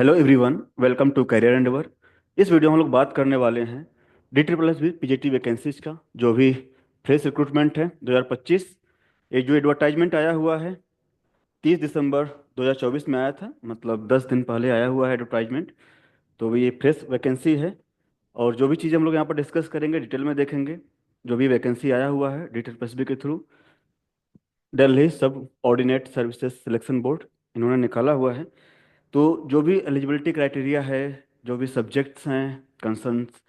Hello everyone, welcome to career endeavour. इस वीडियो में हम लोग बात करने वाले हैं D triple S B PGT vacancies का, जो भी फ्रेश रिक्रूटमेंट है 2025। ये जो एडवर्टाइजमेंट आया हुआ है 30 दिसंबर 2024 में आया था, मतलब 10 दिन पहले आया हुआ है एडवर्टाइजमेंट। तो ये फ्रेश वैकेंसी है और जो भी चीज़ हम लोग यहाँ पर डिस्कस करेंगे डिटेल में देखेंगे। जो भी वैकेंसी आया हुआ है डी ट्रिपल एस बी के थ्रू दिल्ली सब ऑर्डिनेट सर्विसेज सिलेक्शन बोर्ड इन्होंने निकाला हुआ है। तो जो भी एलिजिबिलिटी क्राइटेरिया है, जो भी सब्जेक्ट्स हैं, कंसर्न्स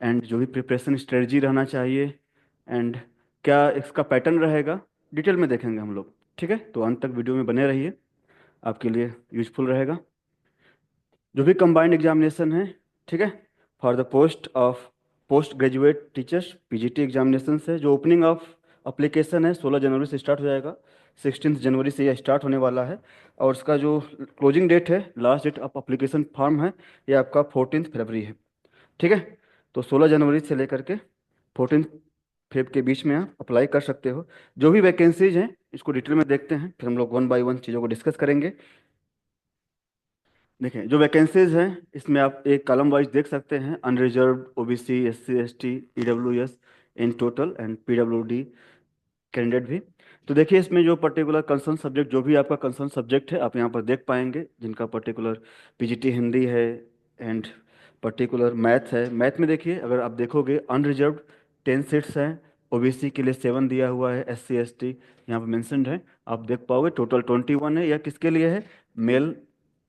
एंड जो भी प्रिपरेशन स्ट्रेटजी रहना चाहिए एंड क्या इसका पैटर्न रहेगा, डिटेल में देखेंगे हम लोग। ठीक है, तो अंत तक वीडियो में बने रहिए, आपके लिए यूजफुल रहेगा। जो भी कंबाइंड एग्जामिनेशन है, ठीक है, for the post of post graduate teachers PGT examination है, जो ओपनिंग ऑफ अप्लीकेशन है 16 जनवरी से स्टार्ट हो जाएगा। 16 जनवरी से यह स्टार्ट होने वाला है और उसका जो क्लोजिंग डेट है, last date of application form है, ये आपका 14 फरवरी है। ठीक है, तो 16 जनवरी से लेकर के 14 फेब के बीच में आप अप्लाई कर सकते हो। जो भी वैकेंसीज हैं इसको डिटेल में देखते हैं, फिर हम लोग वन बाय वन चीज़ों को डिस्कस करेंगे। देखें, जो वैकेंसीज हैं इसमें आप एक कॉलम वाइज देख सकते हैं, unreserved, OBC, SC ST, EWS in total and PWD candidate भी। तो देखिए, इसमें जो पर्टिकुलर कंसर्न सब्जेक्ट, जो भी आपका कंसर्न सब्जेक्ट है आप यहाँ पर देख पाएंगे, जिनका पर्टिकुलर पीजीटी हिंदी है एंड पर्टिकुलर मैथ है। मैथ में देखिए, अगर आप देखोगे अनरिजर्व्ड 10 सीट्स हैं, ओबीसी के लिए 7 दिया हुआ है, एससी एसटी यहाँ पर मेंशन्ड है, आप देख पाओगे टोटल 21 है। यह किसके लिए है? Mail,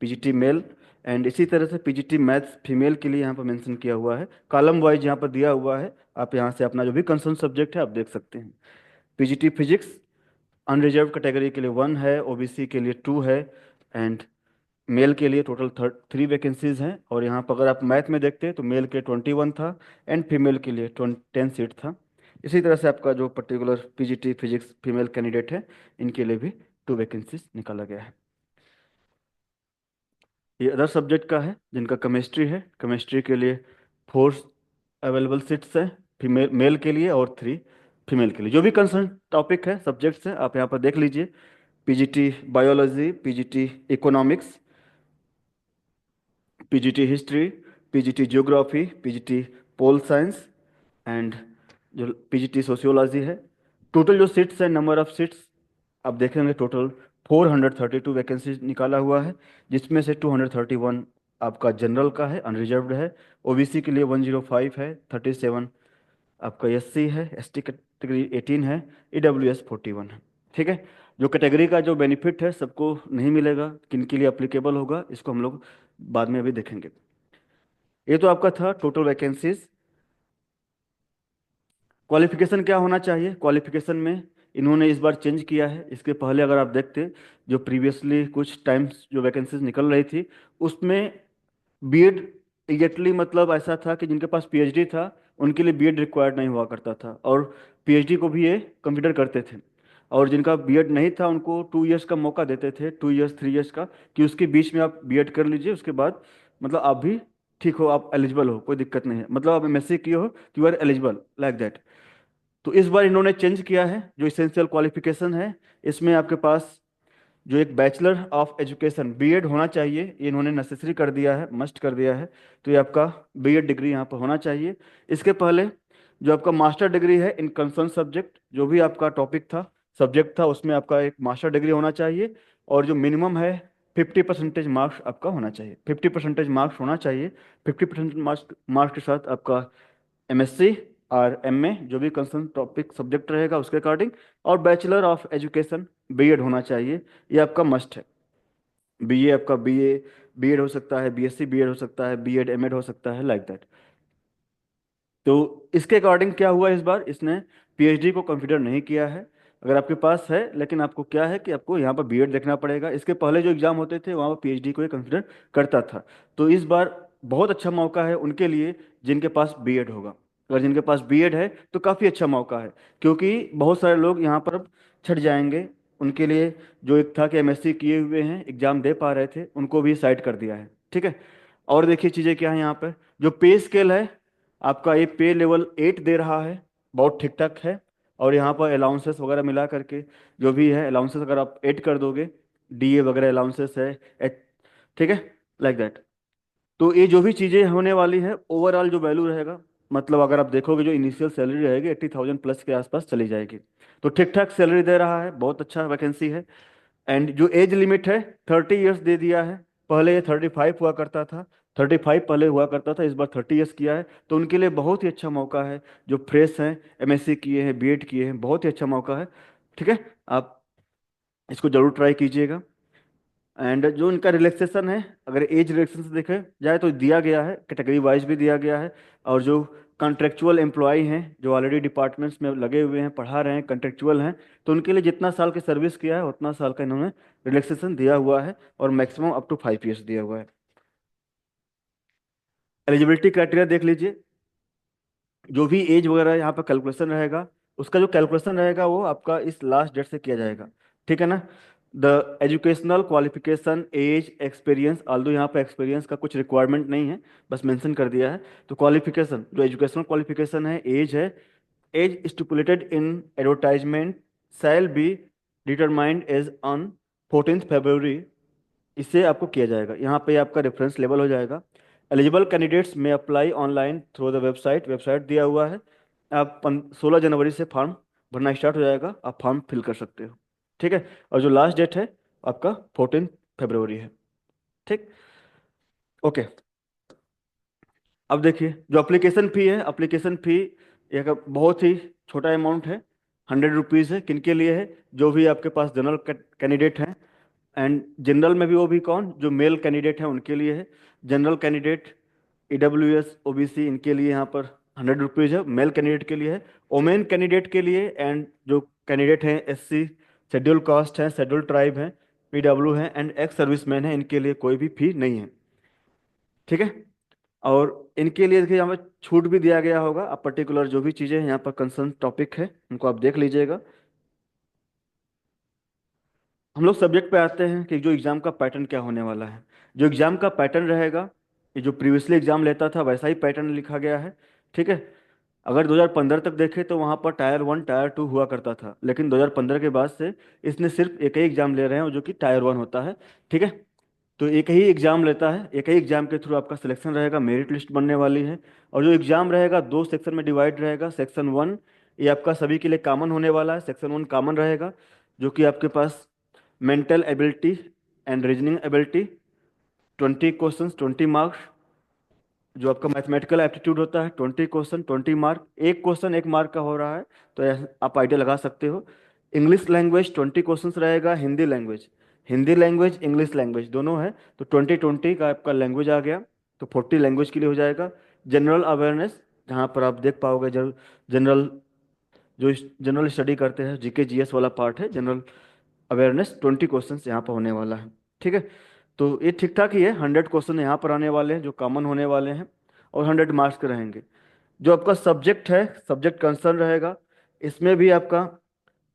PGT mail. एंड इसी तरह से पीजीटी मैथ्स फीमेल के लिए यहाँ पर मेंशन किया हुआ है, कॉलम वाइज यहाँ पर दिया हुआ है। आप यहाँ से अपना जो भी कंसर्न सब्जेक्ट है आप देख सकते हैं। पीजीटी फिजिक्स अनरिजर्व कैटेगरी के लिए 1 है, ओबीसी के लिए 2 है एंड मेल के लिए टोटल 3 वैकेंसीज हैं। और यहाँ पर अगर आप मैथ में देखते हैं तो मेल के 21 था एंड फीमेल के लिए 10 सीट था। इसी तरह से आपका जो particular PGT physics female candidate है, इनके लिए भी 2 वैकेंसीज निकाला गया है। ये अदर सब्जेक्ट का है, जिनका केमिस्ट्री है, केमिस्ट्री के लिए 4 अवेलेबल सीट्स हैं फीमेल मेल के लिए और 3 फीमेल के लिए। जो भी कंसर्न टॉपिक है, सब्जेक्ट्स हैं, आप यहाँ पर देख लीजिए। PGT biology, PGT economics, PGT history, PGT geography, PGT pol science and जो पीजीटी सोशियोलॉजी है। टोटल जो सीट्स हैं, नंबर ऑफ सीट्स आप देखेंगे, टोटल 432 वैकेंसी निकाला हुआ है, जिसमें से 231 आपका जनरल का है, अनरिजर्व्ड है। ओबीसी के लिए 105 है, 37 आपका एससी है, एसटी कैटेगरी 18 है, ईडब्ल्यूएस 41 है। ठीक है, जो कैटेगरी का जो बेनिफिट है सबको नहीं मिलेगा, किन के लिए अप्लीकेबल होगा इसको हम लोग बाद में अभी देखेंगे। ये तो आपका था टोटल वैकेंसीज। क्वालिफिकेशन क्या होना चाहिए? क्वालिफिकेशन में इन्होंने इस बार चेंज किया है। इसके पहले अगर आप देखते, जो प्रीवियसली कुछ टाइम्स जो वैकेंसीज निकल रही थी उसमें बीएड एग्जैक्टली मतलब ऐसा था कि जिनके पास पीएचडी था उनके लिए बीएड रिक्वायर्ड नहीं हुआ करता था, और पीएचडी को भी ये कंसिडर करते थे। और जिनका बीएड नहीं था उनको 2 इयर्स का मौका देते थे, 2 इयर्स 3 इयर्स का, कि उसके बीच में आप बीएड कर लीजिए, उसके बाद मतलब आप भी ठीक हो, आप एलिजिबल हो, कोई दिक्कत नहीं है, मतलब आप एमएससी किए हो तो you are eligible like that. तो इस बार इन्होंने चेंज किया है। जो इसेंशियल क्वालिफिकेशन है इसमें आपके पास जो एक बैचलर ऑफ एजुकेशन बीएड होना चाहिए, ये इन्होंने नेसेसरी कर दिया है, मस्ट कर दिया है। तो ये आपका बीएड डिग्री यहाँ पर होना चाहिए। इसके पहले जो आपका मास्टर डिग्री है इन कंसर्न सब्जेक्ट, जो भी आपका टॉपिक था, सब्जेक्ट था, उसमें आपका एक मास्टर डिग्री होना चाहिए। और जो मिनिमम है 50% मार्क्स आपका होना चाहिए, 50% मार्क्स होना चाहिए। 50% मार्क्स मार्क्स के साथ आपका एमएससी और एमए जो भी कंसर्न टॉपिक सब्जेक्ट रहेगा उसके अकॉर्डिंग, और बैचलर ऑफ एजुकेशन बीएड होना चाहिए, ये आपका मस्ट है। बीए आपका बीए बीएड हो सकता है, बीएससी बीएड हो सकता है, बीएड एमएड हो सकता है, लाइक दैट। तो इसके अकॉर्डिंग क्या हुआ, इस बार इसने पीएचडी को कंसिडर नहीं किया है। अगर आपके पास है, लेकिन आपको क्या है कि आपको यहाँ पर बीएड देखना पड़ेगा। इसके पहले जो एग्जाम होते थे वहाँ पर पीएचडी को ही कंसिडर करता था। तो इस बार बहुत अच्छा मौका है उनके लिए जिनके पास बीएड होगा। अगर जिनके पास बीएड है तो काफ़ी अच्छा मौका है, क्योंकि बहुत सारे लोग यहाँ पर अब छट जाएंगे। उनके लिए जो एक था कि एमएससी किए हुए हैं, एग्जाम दे पा रहे थे, उनको भी साइड कर दिया है। ठीक है, और देखिए चीज़ें क्या है यहाँ पर। जो पे स्केल है आपका, ये पे लेवल 8 दे रहा है, बहुत ठीक ठाक है। और यहाँ पर अलाउंसेस वगैरह मिला करके जो भी है अलाउंसेस अगर आप ऐड कर दोगे, डीए वगैरह अलाउंसेस है, ठीक है, लाइक दैट। तो ये जो भी चीज़ें होने वाली है, ओवरऑल जो वैल्यू रहेगा, मतलब अगर आप देखोगे जो इनिशियल सैलरी रहेगी 80,000 प्लस के आसपास चली जाएगी। तो ठीक ठाक सैलरी दे रहा है, बहुत अच्छा वैकेंसी है। एंड जो एज लिमिट है 30 ईयर्स दे दिया है। पहले ये 35 हुआ करता था, 35 पहले हुआ करता था, इस बार 30 ईयर्स किया है। तो उनके लिए बहुत ही अच्छा मौका है, जो फ्रेश हैं, एमएससी किए हैं, बीएड किए हैं, बहुत ही अच्छा मौका है। ठीक है, आप इसको जरूर ट्राई कीजिएगा। एंड जो इनका रिलैक्सेशन है, अगर एज रिलैक्सेशन से देखे जाए तो दिया गया है, कैटेगरी वाइज भी दिया गया है। और जो कॉन्ट्रेक्चुअल एम्प्लॉय हैं, जो ऑलरेडी डिपार्टमेंट्स में लगे हुए हैं, पढ़ा रहे हैं, कॉन्ट्रेक्चुअल हैं, तो उनके लिए जितना साल की सर्विस किया है उतना साल का इन्होंने रिलैक्सेशन दिया हुआ है, और मैक्सिमम अप टू 5 ईयर्स दिया हुआ है। एलिजिबिलिटी क्राइटेरिया देख लीजिए। जो भी एज वगैरह यहाँ पर कैलकुलेशन रहेगा, उसका जो कैलकुलेशन रहेगा वो आपका इस लास्ट डेट से किया जाएगा। ठीक है ना। The educational qualification age experience, although यहाँ पे एक्सपीरियंस का कुछ रिक्वायरमेंट नहीं है, बस मेंशन कर दिया है। तो क्वालिफिकेशन, जो एजुकेशनल क्वालिफिकेशन है, एज है, as stipulated in advertisement shall be determined as on 14 February, इससे आपको किया जाएगा। यहाँ पे आपका रेफरेंस लेवल हो जाएगा। एलिजिबल कैंडिडेट्स में apply online through the website, website दिया हुआ है। आप 16 जनवरी से फॉर्म भरना स्टार्ट हो जाएगा, आप फॉर्म फिल कर सकते हो। ठीक है। और जो लास्ट डेट है आपका 14 फरवरी है। ठीक। ओके। अब देखिए जो एप्लीकेशन फ़ी है, एप्लीकेशन फ़ी एक बहुत ही छोटा अमाउंट है, 100 रुपीज़ है। किनके लिए है? जो भी आपके पास जनरल कैंडिडेट हैं, एंड जनरल में भी वो भी कौन, जो मेल कैंडिडेट हैं उनके लिए है। जनरल कैंडिडेट, ईडब्ल्यूएस, ओबीसी, इनके लिए यहाँ पर 100 रुपीज़ है, मेल कैंडिडेट के लिए है। ओमेन कैंडिडेट के लिए एंड जो कैंडिडेट हैं एससी, शेड्यूल कास्ट हैं, शेड्यूल ट्राइब हैं, पीडब्ल्यू हैं, एंड एक्स सर्विसमैन हैं, इनके लिए कोई भी फी नहीं है। ठीक है। और इनके लिए देखिए यहाँ पर छूट भी दिया गया होगा। अब पर्टिकुलर जो भी चीज़ें यहाँ पर कंसर्न टॉपिक है उनको आप देख लीजिएगा। हम लोग सब्जेक्ट पे आते हैं कि जो एग्ज़ाम का पैटर्न क्या होने वाला है। जो एग्ज़ाम का पैटर्न रहेगा, ये जो प्रीवियसली एग्ज़ाम लेता था वैसा ही पैटर्न लिखा गया है। ठीक है। अगर 2015 तक देखें तो वहाँ पर टायर 1 टायर 2 हुआ करता था, लेकिन 2015 के बाद से इसने सिर्फ एक ही एग्ज़ाम ले रहे हैं, जो कि टायर 1 होता है। ठीक है। तो एक ही एग्ज़ाम लेता है, एक ही एग्ज़ाम के थ्रू आपका सिलेक्शन रहेगा, मेरिट लिस्ट बनने वाली है। और जो एग्ज़ाम रहेगा 2 सेक्शन में डिवाइड रहेगा। सेक्शन 1 ये आपका सभी के लिए कॉमन होने वाला है, सेक्शन 1 कॉमन रहेगा, जो कि आपके पास mental ability and reasoning ability, 20 questions 20 marks. जो आपका मैथमेटिकल एप्टीट्यूड होता है 20 क्वेश्चन 20 मार्क, एक क्वेश्चन 1 मार्क का हो रहा है, तो आप आइडिया लगा सकते हो। इंग्लिश लैंग्वेज 20 क्वेश्चंस रहेगा। Hindi language, Hindi language English language दोनों है, तो 20 20 का आपका लैंग्वेज आ गया, तो 40 लैंग्वेज के लिए हो जाएगा। जनरल अवेयरनेस, जहाँ पर आप देख पाओगे जनरल, जो जनरल स्टडी करते हैं, जीके जीएस वाला पार्ट है, जनरल अवेयरनेस, 20 क्वेश्चन यहाँ पर होने वाला है। ठीक है। तो ये ठीक ठाक ही है, 100 क्वेश्चन यहाँ पर आने वाले हैं जो कॉमन होने वाले हैं, और 100 मार्क्स के रहेंगे। जो आपका सब्जेक्ट है, सब्जेक्ट कंसर्न रहेगा, इसमें भी आपका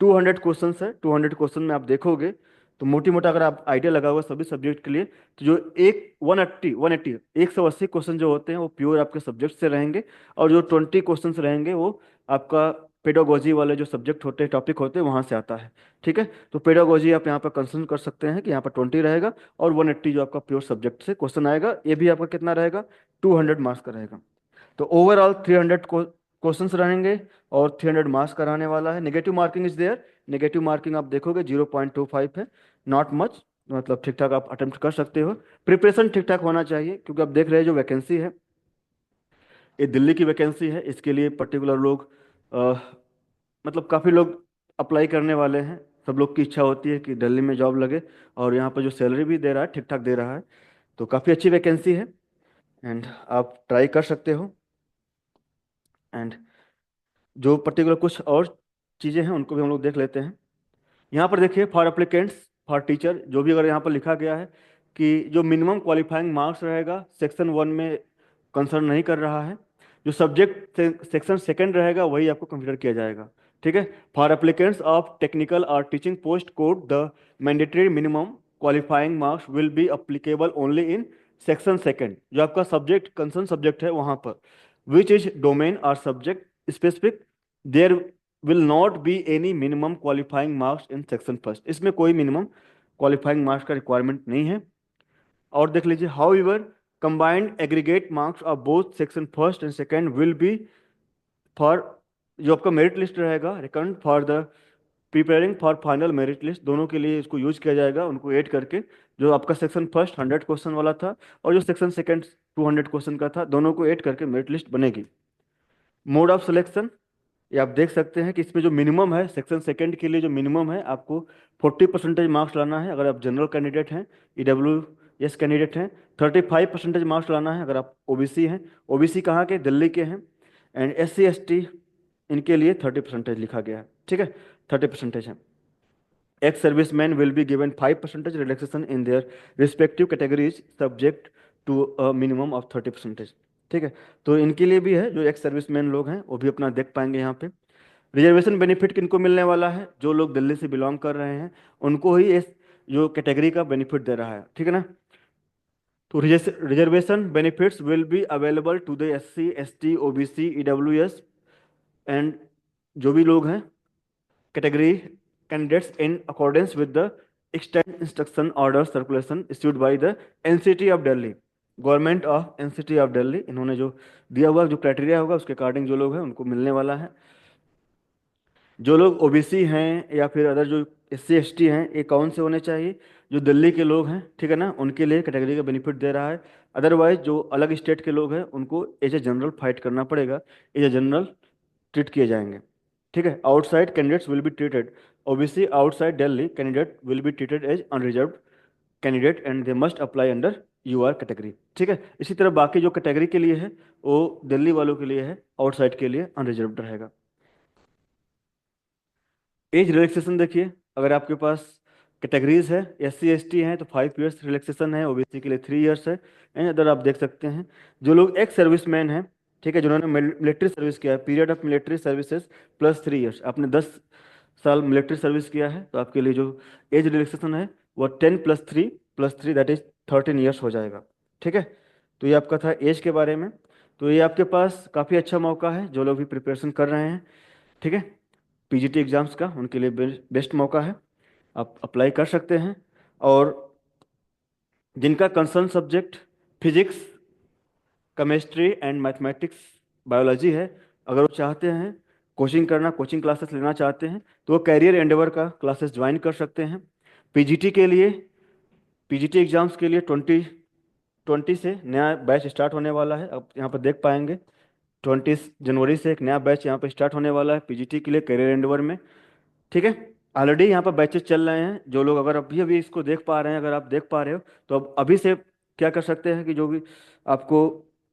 200 क्वेश्चन है। 200 क्वेश्चन में आप देखोगे तो मोटी मोटा अगर आप आइडिया लगा हुआ सभी सब्जेक्ट के लिए, तो जो एक 180 180 क्वेश्चन जो होते हैं वो प्योर आपके सब्जेक्ट से रहेंगे। और जो 20 क्वेश्चन रहेंगे वो आपका पेडागोजी वाले जो सब्जेक्ट होते हैं, टॉपिक होते हैं, वहाँ से आता है। ठीक है। तो पेडागोजी आप यहाँ पर कंसर्न कर सकते हैं कि यहाँ पर 20 रहेगा, और 180 जो आपका प्योर सब्जेक्ट से क्वेश्चन आएगा, ये भी आपका कितना रहेगा, 200 मार्क्स का रहेगा। तो ओवरऑल 300 क्वेश्चंस रहेंगे, और 300 मार्क्स कराने वाला है। Negative marking is there, negative marking आप देखोगे 0.25 है, नॉट मच, मतलब ठीक ठाक आप अटेम्प्ट कर सकते हो। प्रिपरेशन ठीक ठाक होना चाहिए, क्योंकि आप देख रहे हैं जो वैकेंसी है ये दिल्ली की वैकेंसी है। इसके लिए पर्टिकुलर लोग अ, मतलब काफ़ी लोग अप्लाई करने वाले हैं। सब लोग की इच्छा होती है कि दिल्ली में जॉब लगे, और यहाँ पर जो सैलरी भी दे रहा है ठीक ठाक दे रहा है, तो काफ़ी अच्छी वैकेंसी है, एंड आप ट्राई कर सकते हो। एंड जो पर्टिकुलर कुछ और चीज़ें हैं उनको भी हम लोग देख लेते हैं। यहाँ पर देखिए फॉर एप्लीकेंट्स, फॉर टीचर, जो भी अगर यहाँ पर लिखा गया है कि जो मिनिमम क्वालिफाइंग मार्क्स रहेगा सेक्शन 1 में कंसर्न नहीं कर रहा है। जो सब्जेक्ट सेक्शन 2 रहेगा वही आपको कंसिडर किया जाएगा। ठीक है। फॉर एप्लीकेंट्स ऑफ टेक्निकल और teaching post code the mandatory minimum qualifying marks will be applicable only in section 2, जो आपका सब्जेक्ट कंसर्न सब्जेक्ट है वहाँ पर, विच इज डोमेन और subject specific, there will not be any minimum qualifying marks in section 1। इसमें कोई minimum qualifying marks का requirement नहीं है। और देख लीजिए, however combined aggregate marks of both section first and second will be for, जो आपका मेरिट लिस्ट रहेगा recommend for the preparing for final merit list, दोनों के लिए इसको यूज किया जाएगा, उनको ऐड करके। जो आपका सेक्शन फर्स्ट 100 क्वेश्चन वाला था और जो सेक्शन सेकंड 200 क्वेश्चन का था, दोनों को ऐड करके मेरिट लिस्ट बनेगी। मोड ऑफ सिलेक्शन, ये आप देख सकते हैं कि इसमें जो मिनिमम है सेक्शन सेकंड के लिए, जो मिनिमम है आपको 40% मार्क्स लाना है अगर आप जनरल कैंडिडेट हैं, EWS कैंडिडेट हैं। 35% मार्क्स लाना है अगर आप ओबीसी हैं। ओबीसी कहाँ के? दिल्ली के हैं। एंड SC ST, इनके लिए 30% लिखा गया है, ठीक है, 30% है। Ex serviceman will be given 5% relaxation in their respective categories subject to a minimum of 30%, ठीक है। तो इनके लिए भी है, जो एक्स सर्विसमैन लोग हैं वो भी अपना देख पाएंगे यहाँ पे। रिजर्वेशन बेनिफिट किनको मिलने वाला है? जो लोग दिल्ली से बिलोंग कर रहे हैं उनको ही इस जो कैटेगरी का बेनिफिट दे रहा है, ठीक है ना। तो reservation benefits will be available to the SC ST OBC EWS and जो भी लोग हैं category candidates in accordance with the extend instruction order circulation issued by the NCT of Delhi, government of NCT of Delhi. इन्होंने जो दिया हुआ जो criteria होगा उसके अकॉर्डिंग जो लोग हैं उनको मिलने वाला है। जो लोग ओबीसी हैं या फिर अदर जो SC ST हैं, ये कौन से होने चाहिए? जो दिल्ली के लोग हैं, ठीक है ना, उनके लिए कैटेगरी का बेनिफिट दे रहा है। अदरवाइज जो अलग स्टेट के लोग हैं उनको एज ए जनरल फाइट करना पड़ेगा, एज ए जनरल ट्रीट किए जाएंगे, ठीक है। Outside candidates will be treated, OBC outside Delhi candidate will be treated as unreserve candidate and they must apply under UR category, ठीक है। इसी तरह बाकी जो कैटेगरी के लिए है वो दिल्ली वालों के लिए है, आउटसाइड के लिए अनरिजर्व रहेगा। एज रिलैक्सेशन देखिए, अगर आपके पास कैटेगरीज है, SC ST हैं तो 5 years रिलैक्सेशन है, ओबीसी के लिए 3 years है। एंड अदर आप देख सकते हैं जो लोग एक्स सर्विसमैन हैं, ठीक है, जिन्होंने मिलिट्री सर्विस किया है, period of military services +3 years, आपने 10 साल मिलिट्री सर्विस किया है तो आपके लिए जो एज रिलैक्सेशन है वो 10 + 3 + 3 दैट इज 13 years हो जाएगा, ठीक है। तो ये आपका था एज के बारे में। तो ये आपके पास काफ़ी अच्छा मौका है, जो लोग भी प्रिपरेशन कर रहे हैं, ठीक है, PGT एग्जाम्स का, उनके लिए बेस्ट मौका है, आप अप्लाई कर सकते हैं। और जिनका concern subject physics, chemistry and mathematics, biology है, अगर वो चाहते हैं कोचिंग करना, कोचिंग क्लासेस लेना चाहते हैं, तो वो कैरियर एंडेवर का क्लासेस ज्वाइन कर सकते हैं। पीजीटी के लिए, पीजीटी एग्जाम्स के लिए 2020 से नया बैच स्टार्ट होने वाला है, आप यहाँ पर देख पाएंगे। 20 जनवरी से एक नया बैच यहाँ पर स्टार्ट होने वाला है पीजीटी के लिए कैरियर एंडेवर में, ठीक है। ऑलरेडी यहाँ पर बैचेस चल रहे हैं, जो लोग अगर अभी अभी इसको देख पा रहे हैं, अगर आप देख पा रहे हो तो अब अभी से क्या कर सकते हैं कि जो भी आपको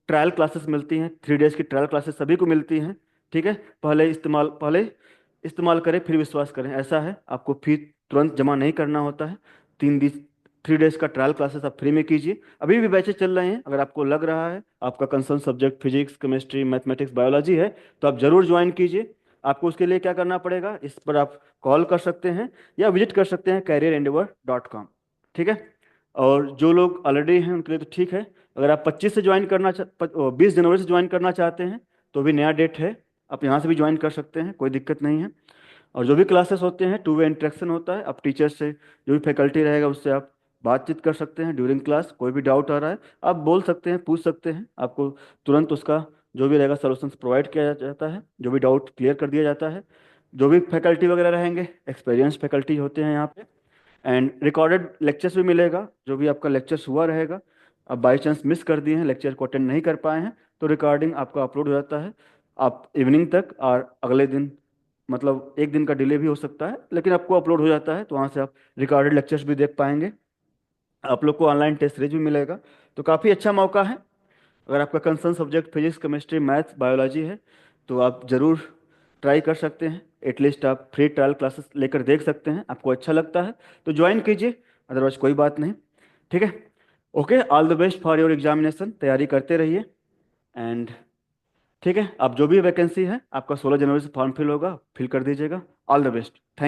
ट्रायल क्लासेस मिलती हैं, 3 days की ट्रायल क्लासेस सभी को मिलती हैं, ठीक है। पहले इस्तेमाल करें फिर विश्वास करें, ऐसा है, आपको फीस तुरंत जमा नहीं करना होता है। 3 दिन 3 days का ट्रायल क्लासेस आप फ्री में कीजिए, अभी भी बैचेस चल रहे हैं। अगर आपको लग रहा है आपका concern subject physics, chemistry, mathematics, biology है तो आप जरूर ज्वाइन कीजिए। आपको उसके लिए क्या करना पड़ेगा, इस पर आप कॉल कर सकते हैं या विजिट कर सकते हैं careerendeavor.com, ठीक है। और जो लोग ऑलरेडी हैं उनके लिए तो ठीक है, अगर आप 25 से ज्वाइन 20 जनवरी से ज्वाइन करना चाहते हैं तो भी नया डेट है, आप यहाँ से भी ज्वाइन कर सकते हैं, कोई दिक्कत नहीं है। और जो भी क्लासेस होते हैं 2 वे इंटरेक्शन होता है, आप टीचर से, जो भी फैकल्टी रहेगा उससे आप बातचीत कर सकते हैं ड्यूरिंग क्लास। कोई भी डाउट आ रहा है आप बोल सकते हैं, पूछ सकते हैं, आपको तुरंत उसका जो भी रहेगा सॉल्यूशंस प्रोवाइड किया जाता है, जो भी डाउट क्लियर कर दिया जाता है। जो भी फैकल्टी वगैरह रहेंगे एक्सपीरियंस फैकल्टी होते हैं यहाँ पे। एंड रिकॉर्डेड लेक्चर्स भी मिलेगा, जो भी आपका लेक्चर्स हुआ रहेगा, अब बाई चांस मिस कर दिए हैं, लेक्चर को अटेंड नहीं कर पाए हैं, तो रिकॉर्डिंग आपका अपलोड हो जाता है, आप इवनिंग तक और अगले दिन, मतलब एक दिन का डिले भी हो सकता है, लेकिन आपको अपलोड हो जाता है, तो वहाँ से आप रिकॉर्डेड लेक्चर्स भी देख पाएंगे। आप लोग को ऑनलाइन टेस्ट सीरीज भी मिलेगा। तो काफ़ी अच्छा मौका है, अगर आपका concern subject physics, chemistry, maths, biology है तो आप ज़रूर ट्राई कर सकते हैं। एटलीस्ट आप फ्री ट्रायल क्लासेस लेकर देख सकते हैं, आपको अच्छा लगता है तो ज्वाइन कीजिए, अदरवाइज कोई बात नहीं, ठीक है। Okay, all the best for your examination, तैयारी करते रहिए। एंड ठीक है, आप जो भी वैकेंसी है आपका 16 जनवरी से फॉर्म फिल होगा, फिल कर दीजिएगा। All the best, thank